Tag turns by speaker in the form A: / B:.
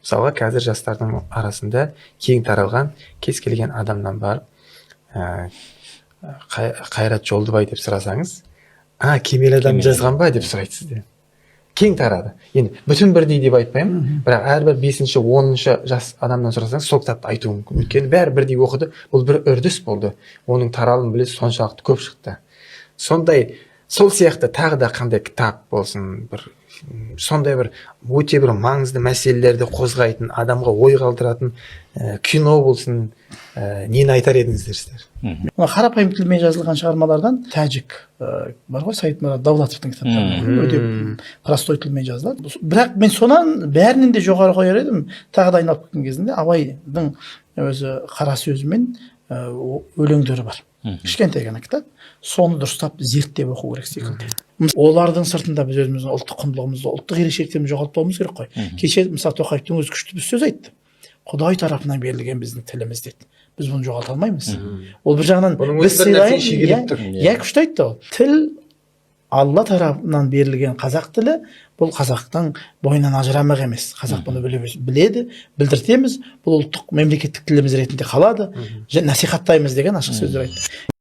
A: Мысалға қазір жастардың арасында кең таралған кез келген адамнан барып Қайрат Жолдыбай деп сұрасаңыз, кемел адам жазған ба деп сұрайды сізден. Кең тарады. Енді бүтін бірдей деп айтпаймын, бірақ әрбір 5-ші, 10-шы жас адамнан сұрасаңыз, сол кітапты айтуы мүмкін. Өйткені бәрі бірдей оқыды. Бұл бір үрдіс болды. Оның таралымын білесіз, соншалықты көп шықты. Сондай, сол сияқты тағы да қандай кітап болсын, сондай бір өте бір маңызды мәселелерді қозғайтын, адамға ой қалдыратын кино болсын, нені айтар едіңіздер сіздер?
B: Қарапайым тілмен жазылған шығармалардан тәжік бар ғой, Саидмұрат Давлатовтың кітаптары өте простой тілмен жазылады. Бірақ мен сонан бәрінен де жоғары қояр едім. Тағы да айналып кеткен кезінде Абайдың өзі қара сөзі мен өлеңдері бар. Кішкентай ғана кітап. Соны дұрыстап зерттеп оқу керек секілді. Олардың сыртында біз өзіміздің ұлттық құндылығымызды, ұлттық ерекшеліктерімізді жоғалтпауымыз керек қой. Кеше мысалы Тоқаевтың өзі күшті бір сөз айтты. Құдай тарапынан берілген біздің тіліміз деді. Біз бұны жоғалта алмаймыз. Ол бір жағынан біз сыйлайық, күшті айтты ол. Тіл Алла тарапынан берілген қазақ тілі, бұл қазақтың бойынан ажырамақ емес. Қазақ бұны біледі, білдіртеміз, бұл ұлттық мемлекеттік тіліміз ретінде қалады, насихаттаймыз деген ашық сөздер айтты.